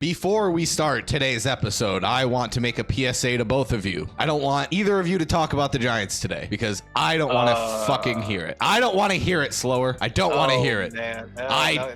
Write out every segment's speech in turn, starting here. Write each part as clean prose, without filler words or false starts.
Before we start today's episode, I want to make a PSA to both of you. I don't want either of you to talk about the Giants today because I don't want to fucking hear it. I don't want to hear it, Slower. I don't want to hear it. Man.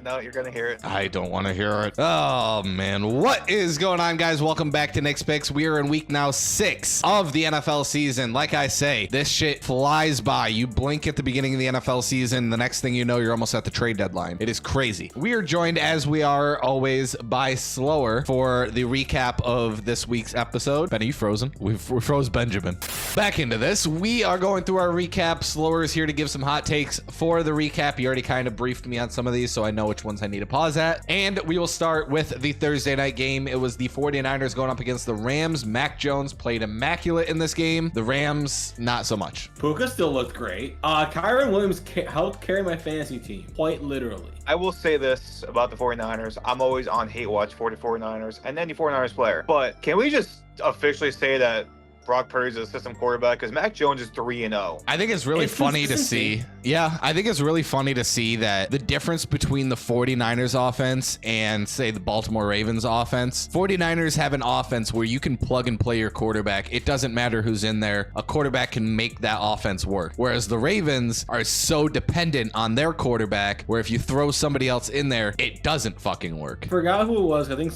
No, you're going to hear it. I don't want to hear it. Oh, man. What is going on, guys? Welcome back to Nick's Picks. We are in week now 6 of the NFL season. Like I say, this shit flies by. You blink at the beginning of the NFL season. The next thing you know, you're almost at the trade deadline. It is crazy. We are joined, as we are always, by Slower for the recap of this week's episode. Ben, are you frozen? We froze Benjamin. Back into this. We are going through our recap. Slower is here to give some hot takes for the recap. He already kind of briefed me on some of these, so I know which ones I need to pause at. And we will start with the Thursday night game. It was the 49ers going up against the Rams. Mac Jones played immaculate in this game. The Rams, not so much. Puka still looked great. Kyron Williams helped carry my fantasy team, quite literally. I will say this about the 49ers. I'm always on hate watch for the 49ers and any 49ers player. But can we just officially say that Brock Purdy's a system quarterback because Mac Jones is 3-0. I think it's really funny to see. Yeah, I think it's really funny to see that the difference between the 49ers offense and, say, the Baltimore Ravens offense. 49ers have an offense where you can plug and play your quarterback. It doesn't matter who's in there. A quarterback can make that offense work. Whereas the Ravens are so dependent on their quarterback where if you throw somebody else in there, it doesn't fucking work. I forgot who it was. I think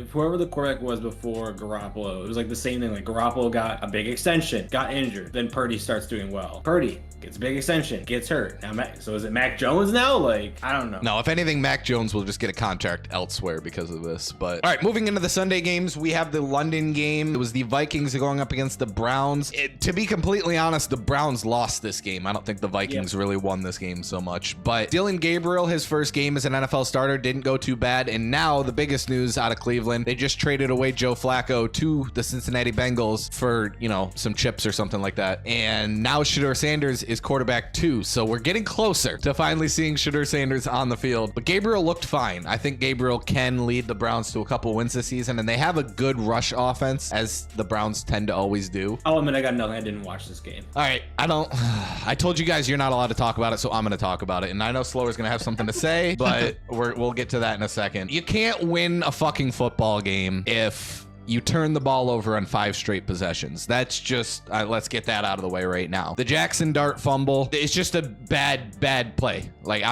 whoever the quarterback was before Garoppolo, it was like the same thing. Like Garoppolo got a big extension, got injured. Then Purdy starts doing well. Purdy gets a big extension, gets hurt. Now, so is it Mac Jones now? Like, I don't know. No, if anything, Mac Jones will just get a contract elsewhere because of this. But all right, moving into the Sunday games, we have the London game. It was the Vikings going up against the Browns. To be completely honest, the Browns lost this game. I don't think the Vikings really won this game so much. But Dylan Gabriel, his first game as an NFL starter, didn't go too bad. And now the biggest news out of Cleveland, they just traded away Joe Flacco to the Cincinnati Bengals for, you know, some chips or something like that. And now Shedeur Sanders is quarterback 2. So we're getting closer to finally seeing Shedeur Sanders on the field. But Gabriel looked fine. I think Gabriel can lead the Browns to a couple wins this season. And they have a good rush offense, as the Browns tend to always do. I'll admit I got nothing. I didn't watch this game. All right. I told you guys you're not allowed to talk about it, so I'm going to talk about it. And I know Slower's going to have something to say, but we'll get to that in a second. You can't win a fucking football game if you turn the ball over on 5 straight possessions. That's just, let's get that out of the way right now. The Jackson Dart fumble, it's just a bad play. Like,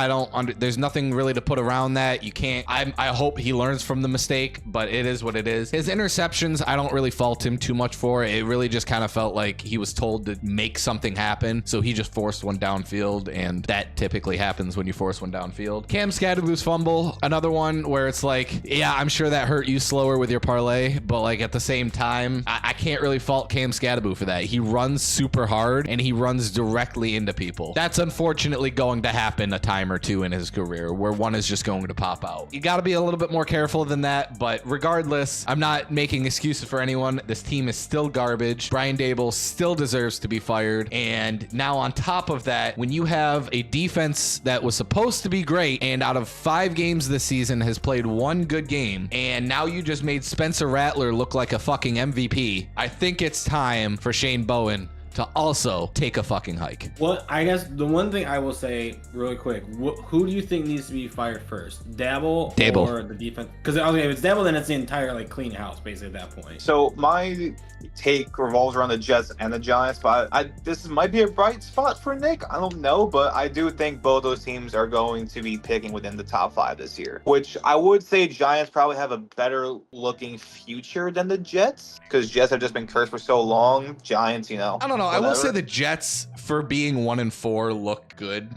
there's nothing really to put around that. You can't, I hope he learns from the mistake, but it is what it is. His interceptions, I don't really fault him too much for. It really just kind of felt like he was told to make something happen, so he just forced one downfield, and that typically happens when you force one downfield. Cam Skadaboo's fumble, another one where it's like, yeah, I'm sure that hurt you, Slower, with your parlay, but like at the same time, I can't really fault Cam Skadaboo for that. He runs super hard and he runs directly into people. That's unfortunately going to happen a time or two in his career where one is just going to pop out. You got to be a little bit more careful than that, but regardless, I'm not making excuses for anyone. This team is still garbage. Brian Daboll still deserves to be fired. And now on top of that, when you have a defense that was supposed to be great and out of 5 games this season has played 1 good game, and now you just made Spencer Rattler look like a fucking MVP, I think it's time for Shane Bowen to also take a fucking hike. Well, I guess the one thing I will say really quick, who do you think needs to be fired first? Daboll or the defense? Because if it's Daboll, then it's the entire like clean house basically at that point. So my take revolves around the Jets and the Giants, but this might be a bright spot for Nick. I don't know, but I do think both those teams are going to be picking within the top 5 this year, which I would say Giants probably have a better looking future than the Jets because Jets have just been cursed for so long. Giants, you know. I don't know. I will say the Jets, for being 1-4, look good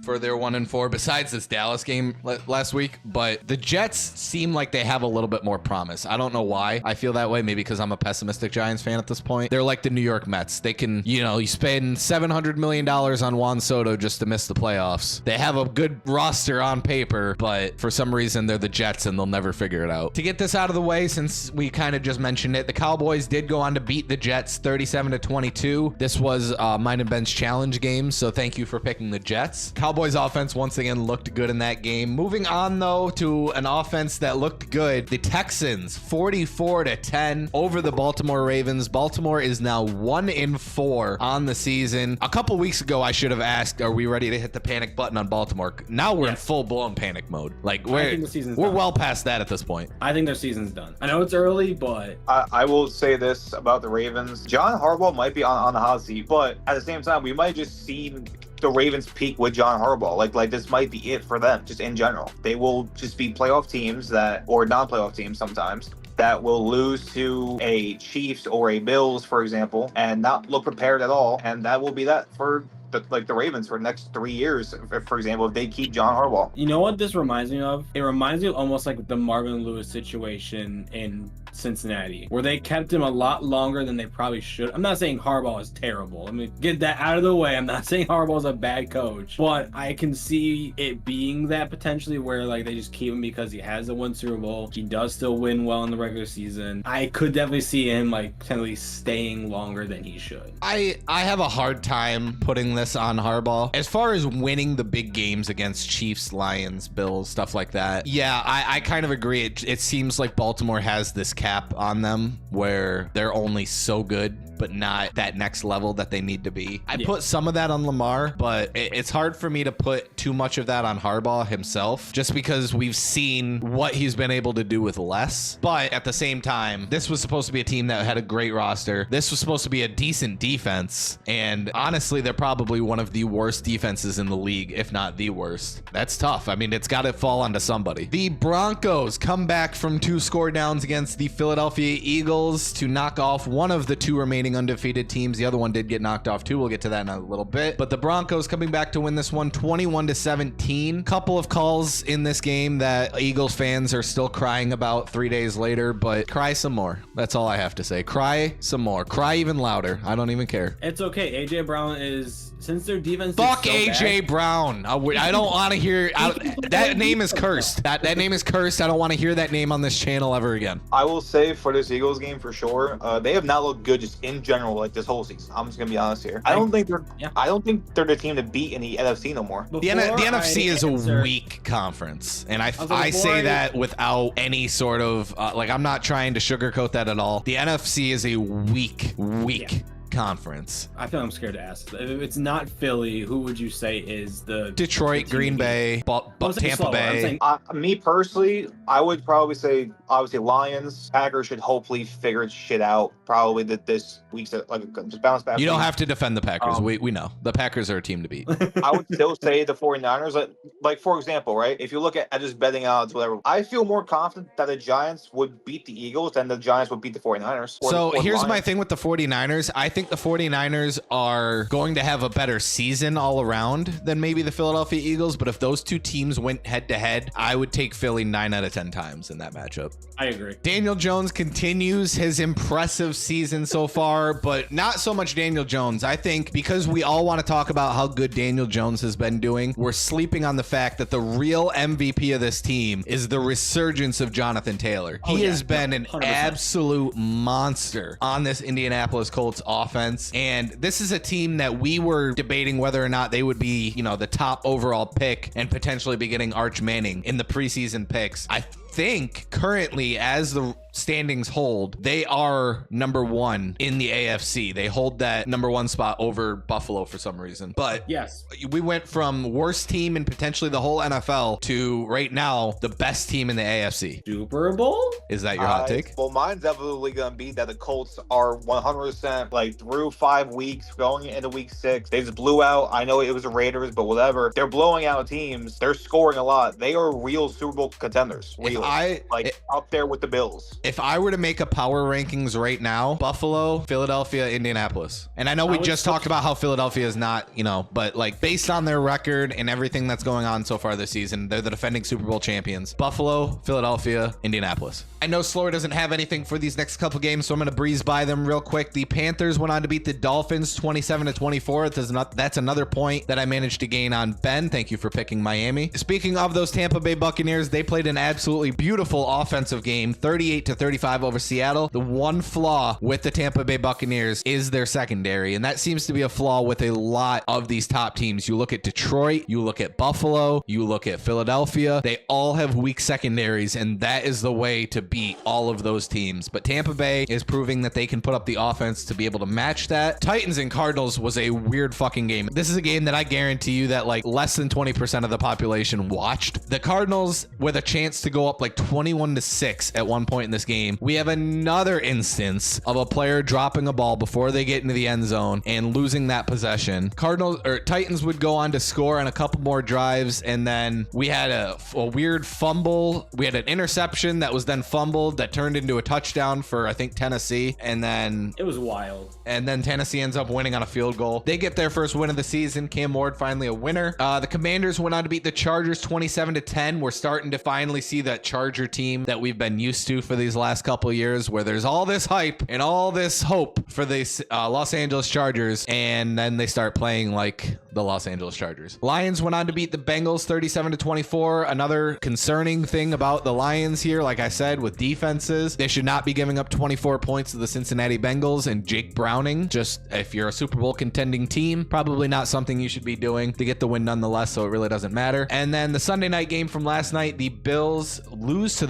for their 1-4 besides this Dallas game last week, but the Jets seem like they have a little bit more promise. I don't know why I feel that way. Maybe because I'm a pessimistic Giants fan at this point. They're like the New York Mets. They can, you spend $700 million on Juan Soto just to miss the playoffs. They have a good roster on paper, but for some reason they're the Jets and they'll never figure it out. To get this out of the way, since we kind of just mentioned it, the Cowboys did go on to beat the Jets 37-22. This was mine and Ben's challenge game, so thank you for picking the Jets. Cowboys Cowboys offense once again looked good in that game. Moving on though to an offense that looked good. The Texans 44-10 over the Baltimore Ravens. Baltimore is now 1-4 on the season. A couple weeks ago, I should have asked, are we ready to hit the panic button on Baltimore? Now we're in full blown panic mode. Like we're well past that at this point. I think their season's done. I know it's early, but I will say this about the Ravens. John Harbaugh might be on the hot seat, but at the same time, we might just see the Ravens peak with John Harbaugh. Like this might be it for them, just in general. They will just be playoff teams or non-playoff teams sometimes, that will lose to a Chiefs or a Bills, for example, and not look prepared at all. And that will be that for the Ravens for the next 3 years, for example, if they keep John Harbaugh. You know what this reminds me of? It reminds me of almost like the Marvin Lewis situation in Cincinnati, where they kept him a lot longer than they probably should. I'm not saying Harbaugh is terrible. Let me get that out of the way. I'm not saying Harbaugh is a bad coach, but I can see it being that potentially where like they just keep him because he has a win Super Bowl. He does still win well in the regular season. I could definitely see him like potentially staying longer than he should. I have a hard time putting this on Harbaugh. As far as winning the big games against Chiefs, Lions, Bills, stuff like that, yeah, I kind of agree. It seems like Baltimore has this cap on them where they're only so good but not that next level that they need to be. I put some of that on Lamar, but it's hard for me to put too much of that on Harbaugh himself, just because we've seen what he's been able to do with less. But at the same time, this was supposed to be a team that had a great roster. This was supposed to be a decent defense, and honestly, they're probably one of the worst defenses in the league, if not the worst. That's tough. I mean, it's got to fall onto somebody. The Broncos come back from 2 score downs against the Philadelphia Eagles to knock off one of the 2 remaining undefeated teams. The other one did get knocked off too. We'll get to that in a little bit. But the Broncos coming back to win this one 21-17. Couple of calls in this game that Eagles fans are still crying about 3 days later, but cry some more. That's all I have to say. Cry some more. Cry even louder. I don't even care. It's okay. AJ Brown is, since their defense Fuck is so AJ bad, Brown. I don't want to hear that name is cursed. That name is cursed. I don't want to hear that name on this channel ever again. I will say for this Eagles game for sure, they have not looked good just in general like this whole season. I'm just gonna be honest here. I don't think they're the team to beat in the NFC no more. The NFC is a weak conference, and I say that without any sort of like, I'm not trying to sugarcoat that at all. The NFC is a weak conference. I feel I'm scared to ask. If it's not Philly, who would you say is the Detroit, Green Bay, Tampa Bay? Me personally, I would probably say obviously Lions. Packers should hopefully figure shit out. Probably this week's like just bounce back. You don't have to defend the Packers. We know the Packers are a team to beat. I would still say the 49ers. Like for example, right? If you look at just betting odds, whatever, I feel more confident that the Giants would beat the Eagles than the Giants would beat the 49ers. So here's my thing with the 49ers. I think the 49ers are going to have a better season all around than maybe the Philadelphia Eagles, but if those two teams went head to head, I would take Philly 9 out of 10 times in that matchup. I agree. Daniel Jones continues his impressive season so far, but not so much Daniel Jones. I think because we all want to talk about how good Daniel Jones has been doing, we're sleeping on the fact that the real MVP of this team is the resurgence of Jonathan Taylor. He has been an 100%. absolute monster on this Indianapolis Colts offense. And this is a team that we were debating whether or not they would be, the top overall pick and potentially be getting Arch Manning in the preseason picks. I think currently, as the standings hold, they are number 1 in the AFC. They hold that number 1 spot over Buffalo for some reason. But yes, we went from worst team in potentially the whole NFL to right now the best team in the AFC. Super Bowl? Is that your hot take? Well, mine's definitely gonna be that the Colts are 100% like through 5 weeks, going into week 6. They just blew out. I know it was the Raiders, but whatever. They're blowing out teams. They're scoring a lot. They are real Super Bowl contenders. Real. Up there with the Bills. If I were to make a power rankings right now, Buffalo, Philadelphia, Indianapolis. And I know we just talked about how Philadelphia is not, but like based on their record and everything that's going on so far this season, they're the defending Super Bowl champions. Buffalo, Philadelphia, Indianapolis. I know Slower doesn't have anything for these next couple games, so I'm going to breeze by them real quick. The Panthers went on to beat the Dolphins 27-24. That's another point that I managed to gain on Ben. Thank you for picking Miami. Speaking of those Tampa Bay Buccaneers, they played an absolutely beautiful offensive game, 38-35 over Seattle. The one flaw with the Tampa Bay Buccaneers is their secondary, and that seems to be a flaw with a lot of these top teams. You look at Detroit, you look at Buffalo, you look at Philadelphia. They all have weak secondaries, and that is the way to beat all of those teams. But Tampa Bay is proving that they can put up the offense to be able to match that. Titans and Cardinals was a weird fucking game. This is a game that I guarantee you that like less than 20% of the population watched. The Cardinals with a chance to go up like 21-6 at one point in this game. We have another instance of a player dropping a ball before they get into the end zone and losing that possession. Titans would go on to score on a couple more drives, and then we had a weird fumble. We had an interception that was then fumbled that turned into a touchdown for I think Tennessee, and then it was wild. And then Tennessee ends up winning on a field goal. They get their first win of the season. Cam Ward finally a winner. The Commanders went on to beat the Chargers 27-10. We're starting to finally see that Charger team that we've been used to for these last couple of years, where there's all this hype and all this hope for the Los Angeles Chargers, and then they start playing like the Los Angeles Chargers. Lions went on to beat the Bengals 37-24. Another concerning thing about the Lions here, like I said, with defenses, they should not be giving up 24 points to the Cincinnati Bengals, and Jake Browning, just if you're a Super Bowl contending team, probably not something you should be doing to get the win nonetheless, so it really doesn't matter. And then the Sunday night game from last night, the Bills lose to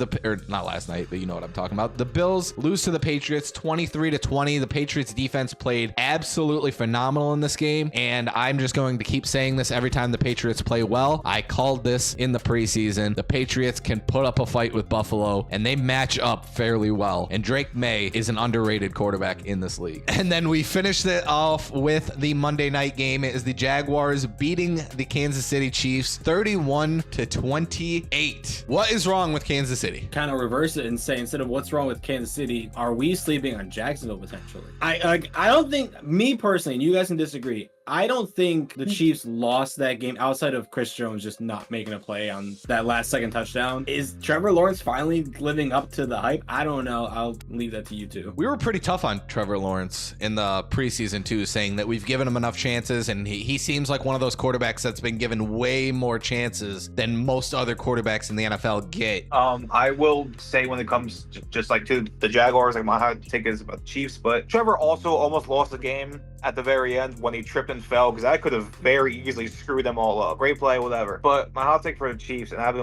not last night, but you know what I'm talking about. The Bills lose to the Patriots 23-20. The Patriots defense played absolutely phenomenal in this game, and I'm just going to keep saying this every time the Patriots play well. I called this in the preseason. The Patriots can put up a fight with Buffalo, and they match up fairly well. And Drake May is an underrated quarterback in this league. And then we finished it off with the Monday night game. It is the Jaguars beating the Kansas City Chiefs 31-28. What is wrong with Kansas City? Kind of reverse it and say, instead of what's wrong with Kansas City, are we sleeping on Jacksonville potentially? I don't think, me personally, and you guys can disagree, I don't think the Chiefs lost that game outside of Chris Jones just not making a play on that last second touchdown. Is Trevor Lawrence finally living up to the hype? I don't know. I'll leave that to you two. We were pretty tough on Trevor Lawrence in the preseason too, saying that we've given him enough chances, and he seems like one of those quarterbacks that's been given way more chances than most other quarterbacks in the NFL get. I will say when it comes just like to the Jaguars, like my hot take is about the Chiefs, but Trevor also almost lost the game at the very end when he tripped and fell, because I could have very easily screwed them all up. Great play, whatever. But my hot take for the Chiefs, and I've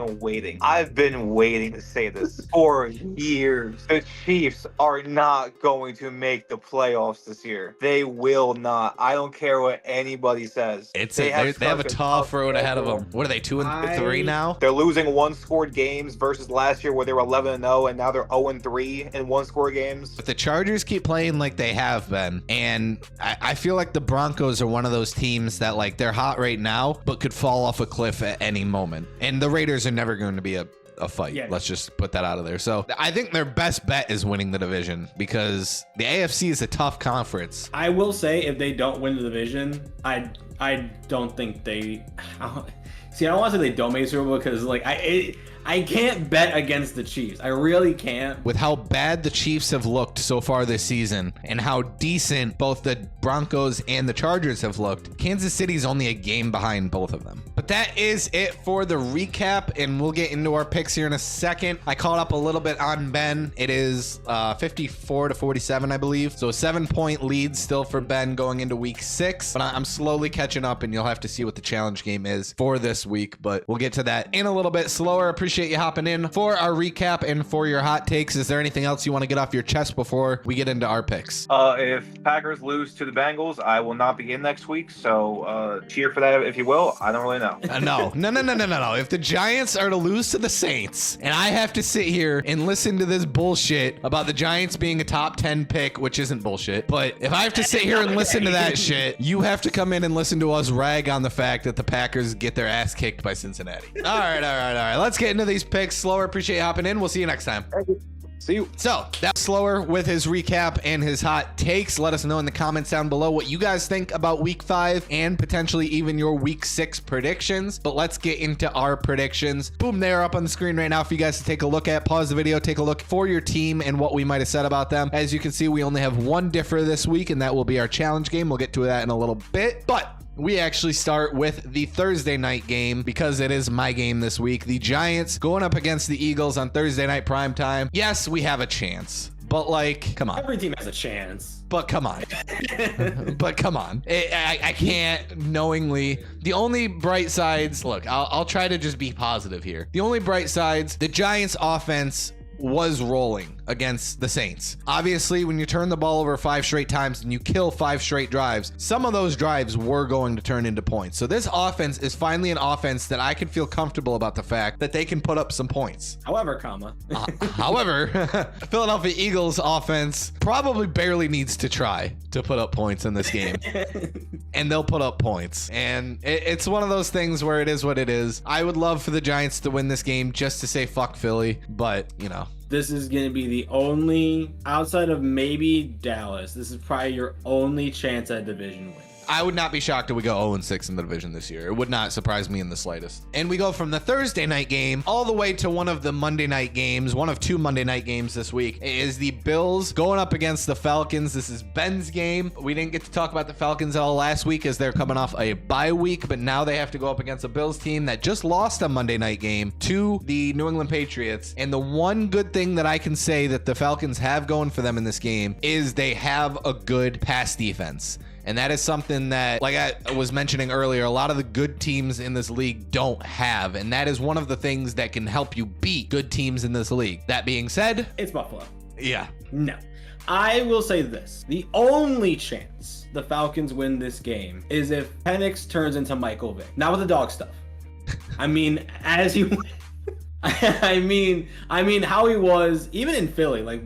been waiting to say this for years. The Chiefs are not going to make the playoffs this year. They will not. I don't care what anybody says. They have a tough road ahead of them. What are they, 2-3 now? They're losing one-scored games versus last year where they were 11-0, and now they're 0-3 in one-score games. But the Chargers keep playing like they have been, and I feel like the Broncos are one of those teams that like they're hot right now, but could fall off a cliff at any moment. And the Raiders are never going to be a fight. Yeah. Let's just put that out of there. So I think their best bet is winning the division, because the AFC is a tough conference. I will say, if they don't win the division, I don't think they. See, I don't want to say they don't make Super Bowl, because like I can't bet against the Chiefs. I really can't. With how bad the Chiefs have looked so far this season and how decent both the Broncos and the Chargers have looked, Kansas City's only a game behind both of them. But that is it for the recap, and we'll get into our picks here in a second. I caught up a little bit on Ben. It is 54-47, I believe. So a 7-point lead still for Ben going into week 6. But I'm slowly catching up, and you'll have to see what the challenge game is for this week. But we'll get to that in a little bit slower. Appreciate you hopping in for our recap and for your hot takes. Is there anything else you want to get off your chest before we get into our picks? If Packers lose to the Bengals, I will not be in next week, so cheer for that if you will. I don't really know. No. If the Giants are to lose to the Saints, and I have to sit here and listen to this bullshit about the Giants being a top 10 pick, which isn't bullshit, but if I have to sit here and listen to that shit, you have to come in and listen to us rag on the fact that the Packers get their ass kicked by Cincinnati. All right. Let's get into these picks slower. Appreciate you hopping in. We'll see you next time. See you. So that's Slower with his recap and his hot takes. Let us know in the comments down below what you guys think about week 5 and potentially even your week 6 predictions. But let's get into our predictions. Boom, they're up on the screen right now for you guys to take a look at. Pause the video, take a look for your team and what we might have said about them. As you can see, we only have one differ this week, and that will be our challenge game. We'll get to that in a little bit. But We actually start with the Thursday night game because it is my game this week. The Giants going up against the Eagles on Thursday night primetime. Yes, we have a chance, but like, come on. Every team has a chance. But come on. But come on. I can't knowingly. The only bright sides, look, I'll try to just be positive here. The only bright sides, the Giants offense was rolling against the Saints. Obviously, when you turn the ball over 5 straight times and you kill 5 straight drives, some of those drives were going to turn into points. So this offense is finally an offense that I can feel comfortable about the fact that they can put up some points. However, Philadelphia Eagles offense probably barely needs to try to put up points in this game. And they'll put up points. And it's one of those things where it is what it is. I would love for the Giants to win this game just to say fuck Philly, but you know. This is going to be the only, outside of maybe Dallas, this is probably your only chance at division win. I would not be shocked if we go 0-6 in the division this year. It would not surprise me in the slightest. And we go from the Thursday night game all the way to one of the Monday night games, one of 2 Monday night games this week. It is the Bills going up against the Falcons. This is Ben's game. We didn't get to talk about the Falcons at all last week as they're coming off a bye week, but now they have to go up against a Bills team that just lost a Monday night game to the New England Patriots. And the one good thing that I can say that the Falcons have going for them in this game is they have a good pass defense. And that is something that, like I was mentioning earlier, a lot of the good teams in this league don't have. And that is one of the things that can help you beat good teams in this league. That being said, it's Buffalo. Yeah. No. I will say this. The only chance the Falcons win this game is if Penix turns into Michael Vick. Not with the dog stuff. I mean, as he... I mean, how he was, even in Philly, like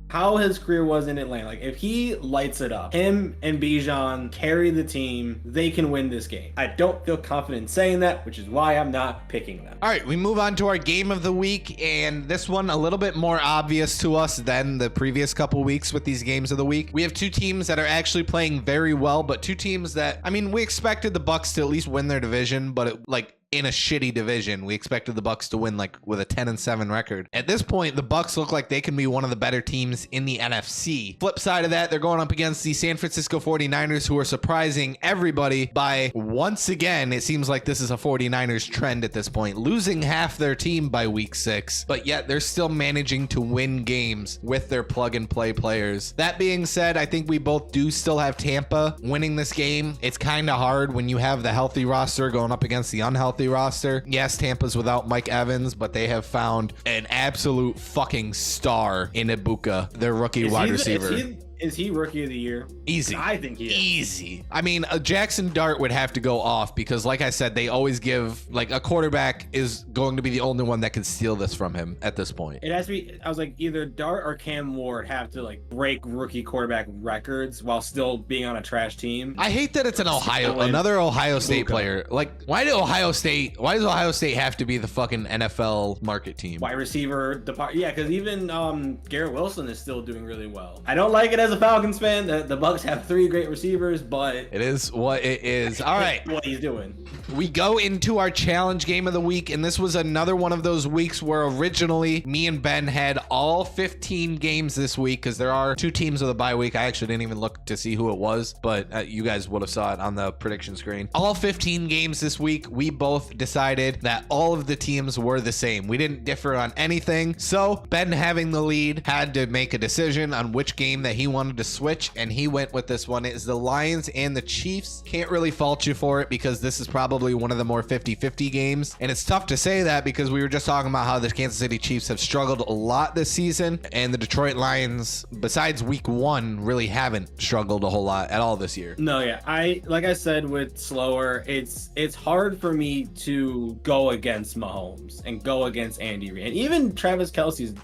how his career was in Atlanta. Like if he lights it up, him and Bijan carry the team, they can win this game. I don't feel confident in saying that, which is why I'm not picking them. All right, we move on to our game of the week, and this one a little bit more obvious to us than the previous couple weeks with these games of the week. We have 2 teams that are actually playing very well, but 2 teams that, I mean, we expected the Bucs to at least win their division, but it, like, in a shitty division. We expected the Bucs to win like with a 10-7 record. At this point, the Bucs look like they can be one of the better teams in the NFC. Flip side of that, they're going up against the San Francisco 49ers, who are surprising everybody by, once again, it seems like this is a 49ers trend at this point, losing half their team by week 6, but yet they're still managing to win games with their plug and play players. That being said, I think we both do still have Tampa winning this game. It's kind of hard when you have the healthy roster going up against the unhealthy roster. Yes, Tampa's without Mike Evans, but they have found an absolute fucking star in Ibuka, their rookie wide receiver. Is he rookie of the year? Easy. I think he is. Easy. I mean, Jackson Dart would have to go off because, like I said, they always give, like, a quarterback is going to be the only one that can steal this from him at this point. It has to be, I was like, either Dart or Cam Ward have to, like, break rookie quarterback records while still being on a trash team. I hate that it's another Ohio State player. Like, why does Ohio State have to be the fucking NFL market team? Wide receiver, yeah, because even Garrett Wilson is still doing really well. I don't like it as a Falcons fan. The Bucs have 3 great receivers, but it is what it is. All right, what he's doing. We go into our challenge game of the week, and this was another one of those weeks where originally me and Ben had all 15 games this week because there are 2 teams with a bye week. I actually didn't even look to see who it was, but you guys would have saw it on the prediction screen. All 15 games this week, we both decided that all of the teams were the same. We didn't differ on anything, so Ben, having the lead, had to make a decision on which game that he wanted to switch, and he went with this one. It is the Lions and the Chiefs. Can't really fault you for it because this is probably one of the more 50-50 games, and it's tough to say that because we were just talking about how the Kansas City Chiefs have struggled a lot this season, and the Detroit Lions, besides week 1, really haven't struggled a whole lot at all this year. No, yeah, like I said with Slower, it's hard for me to go against Mahomes and go against Andy Reid, and even Travis Kelce's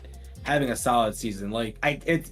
having a solid season. Like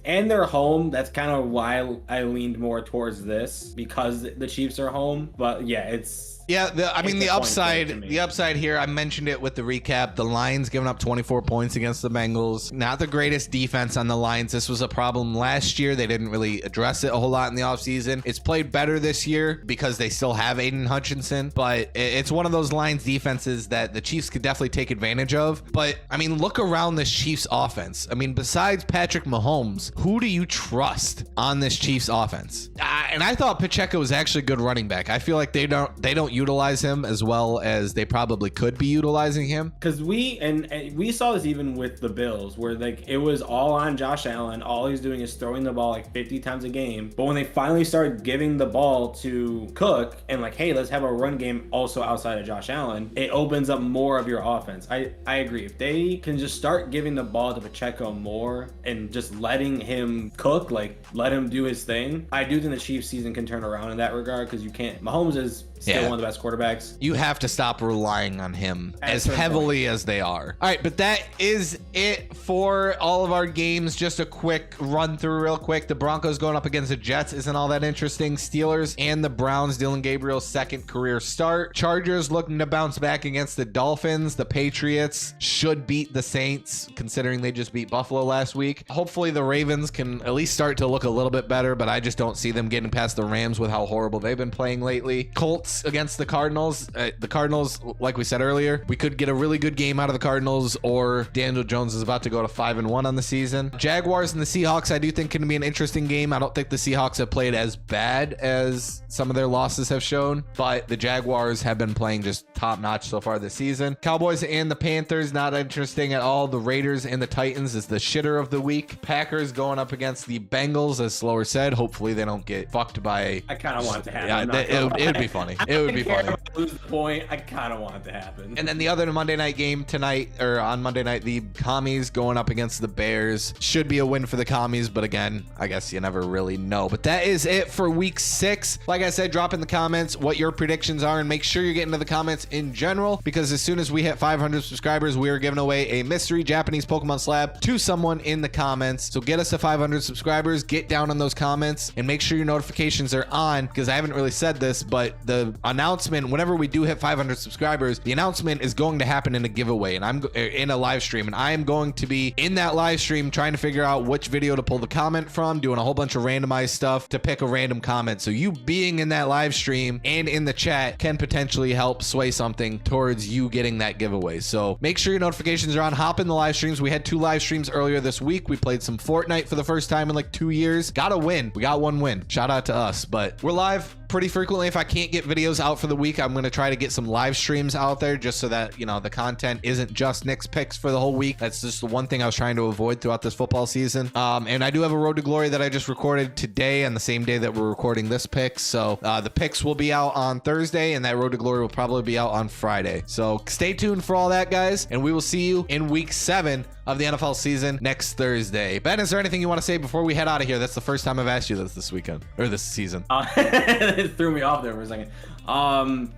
and they're home. That's kind of why I leaned more towards this, because the Chiefs are home. But yeah, it's Yeah, I mean, the disappointing to me. upside here, I mentioned it with the recap. The Lions giving up 24 points against the Bengals. Not the greatest defense on the Lions. This was a problem last year. They didn't really address it a whole lot in the offseason. It's played better this year because they still have Aiden Hutchinson, but it's one of those Lions defenses that the Chiefs could definitely take advantage of. But, I mean, look around this Chiefs offense. I mean, besides Patrick Mahomes, who do you trust on this Chiefs offense? And I thought Pacheco was actually a good running back. I feel like they don't utilize him as well as they probably could be utilizing him. Because we saw this even with the Bills, where like it was all on Josh Allen. All he's doing is throwing the ball like 50 times a game. But when they finally started giving the ball to Cook and like, hey, let's have a run game also outside of Josh Allen, it opens up more of your offense. I agree. If they can just start giving the ball to Pacheco more and just letting him cook, like let him do his thing, I do think the Chiefs season can turn around in that regard, because you can't. Mahomes is still one of the best quarterbacks. You have to stop relying on him At a as certain heavily as they are. All right, but that is it for all of our games. Just a quick run through real quick. The Broncos going up against the Jets isn't all that interesting. Steelers and the Browns, Dylan Gabriel's second career start. Chargers looking to bounce back against the Dolphins. The Patriots should beat the Saints, considering they just beat Buffalo last week. Hopefully the Ravens can at least start to look a little bit better, but I just don't see them getting past the Rams with how horrible they've been playing lately. Colts against the Cardinals. The Cardinals, like we said earlier, we could get a really good game out of the Cardinals, or Daniel Jones is about to go to 5-1 on the season. Jaguars and the Seahawks, I do think can be an interesting game. I don't think the Seahawks have played as bad as some of their losses have shown, but the Jaguars have been playing just top notch so far this season. Cowboys and the Panthers, not interesting at all. The Raiders and the Titans is the shitter of the week. Packers going up against the Bengals, as Slower said. Hopefully they don't get fucked by. I kind of want it to happen. Yeah, it'd be funny. It would be funny. Lose the point. I kind of want it to happen. And then the other Monday night game tonight, or on Monday night, the Commies going up against the Bears. Should be a win for the Commies, but again, I guess you never really know. But that is it for week 6. Like I said, drop in the comments what your predictions are, and make sure you're getting to the comments in general, because as soon as we hit 500 subscribers, we are giving away a mystery Japanese Pokemon slab to someone in the comments. So get us to 500 subscribers, get down on those comments, and make sure your notifications are on, because I haven't really said this, but the announcement, whenever we do hit 500 subscribers, the announcement is going to happen in a giveaway, and I'm in a live stream, and I am going to be in that live stream trying to figure out which video to pull the comment from, doing a whole bunch of randomized stuff to pick a random comment. So you being in that live stream and in the chat can potentially help sway something towards you getting that giveaway. So make sure your notifications are on. Hop in the live streams. We had 2 live streams earlier this week. We played some Fortnite for the first time in like 2 years. Got a win. We got 1 win. Shout out to us. But we're live pretty frequently. If I can't get videos out for the week, I'm going to try to get some live streams out there, just so that, you know, the content isn't just Nick's picks for the whole week. That's just the one thing I was trying to avoid throughout this football season. And I do have a Road to Glory that I just recorded today on the same day that we're recording this pick. So the picks will be out on Thursday, and that Road to Glory will probably be out on Friday. So stay tuned for all that, guys, and we will see you in week 7 of the NFL season next Thursday. Ben, is there anything you want to say before we head out of here? That's the first time I've asked you this weekend, or this season. It threw me off there for a second.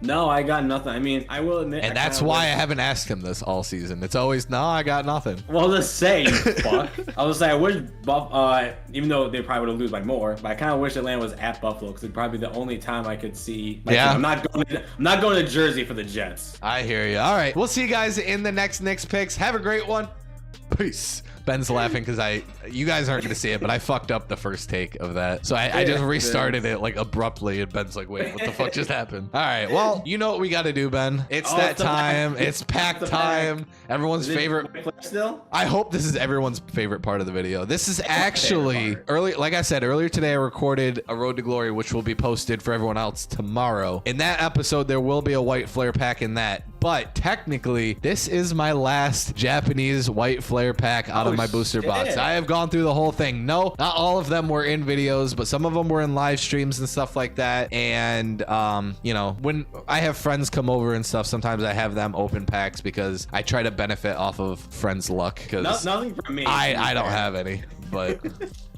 No, I got nothing. I mean, I will admit, and that's why I haven't asked him this all season. It's always, no, I got nothing. Well, just say, you fuck. I was say, I wish even though they probably would lose by more, but I kind of wish Atlanta was at Buffalo, because it'd probably be the only time I could see. Like, yeah, I'm not going to Jersey for the Jets. I hear you. All right, we'll see you guys in the next Knicks picks. Have a great one. Peace. Ben's laughing because you guys aren't going to see it, but I fucked up the first take of that. So I just restarted it like abruptly, and Ben's like, wait, what the fuck just happened? All right, well, you know what we got to do, Ben. It's that time. It's pack time. Everyone's favorite. Still? I hope this is everyone's favorite part of the video. This is actually early. Like I said earlier today, I recorded a Road to Glory, which will be posted for everyone else tomorrow. In that episode, there will be a white flare pack in that. But technically, this is my last Japanese white flare pack out of my booster box. I have gone through the whole thing. No, not all of them were in videos, but some of them were in live streams and stuff like that. And, you know, when I have friends come over and stuff, sometimes I have them open packs because I try to benefit off of friends' luck. Because nothing from me. I don't have any. but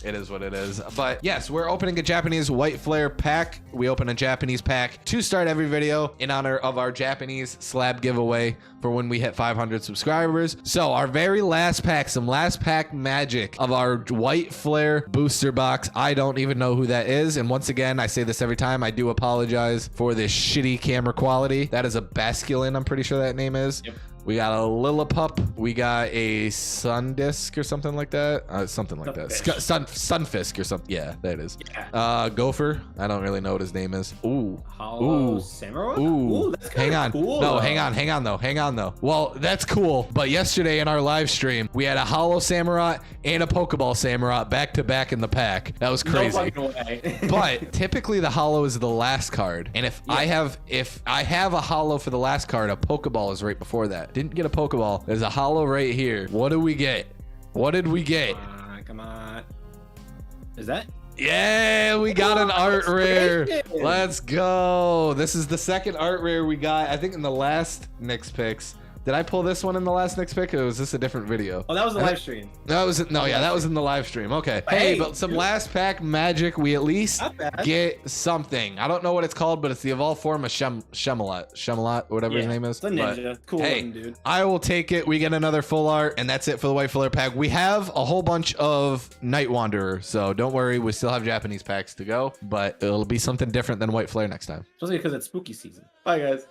it is what it is. But yes, we're opening a Japanese White Flare pack. We open a Japanese pack to start every video in honor of our Japanese slab giveaway for when we hit 500 subscribers. So our very last pack, some last pack magic of our White Flare booster box. I don't even know who that is. And once again, I say this every time, I do apologize for this shitty camera quality. That is a Basculin, I'm pretty sure that name is. Yep. We got a Lillipup. We got a Sundisk or something like that. Something like that. Sunfisk or something. Yeah, that it is. Yeah. Gopher. I don't really know what his name is. Ooh. Hollow Ooh. Samurai? Ooh. That's Hang kinda on. cool, No, though. hang on though. Well, that's cool. But yesterday in our live stream, we had a Hollow Samurai and a Pokeball Samurai back to back in the pack. That was crazy. No fucking way. But typically the hollow is the last card, and if I have a hollow for the last card, a Pokeball is right before that. Didn't get a Pokeball. There's a hollow right here. What do we get? What did we get? Come on. Is that? Yeah, we got an art rare. great. Let's go. This is the second art rare we got, I think, in the last Knicks picks. Did I pull this one in the last Knicks pick, or was this a different video? Oh, that was the live stream. That was that was in the live stream. Okay. Hey, but some last pack magic. We at least Not bad. get something. I don't know what it's called, but it's the evolved form of Shemalot, whatever his name is. It's a ninja. Cool Hey, looking dude. I will take it. We get another full art, and that's it for the White Flare pack. We have a whole bunch of Night Wanderer, so don't worry. We still have Japanese packs to go, but it'll be something different than White Flare next time. Especially because it's spooky season. Bye, guys.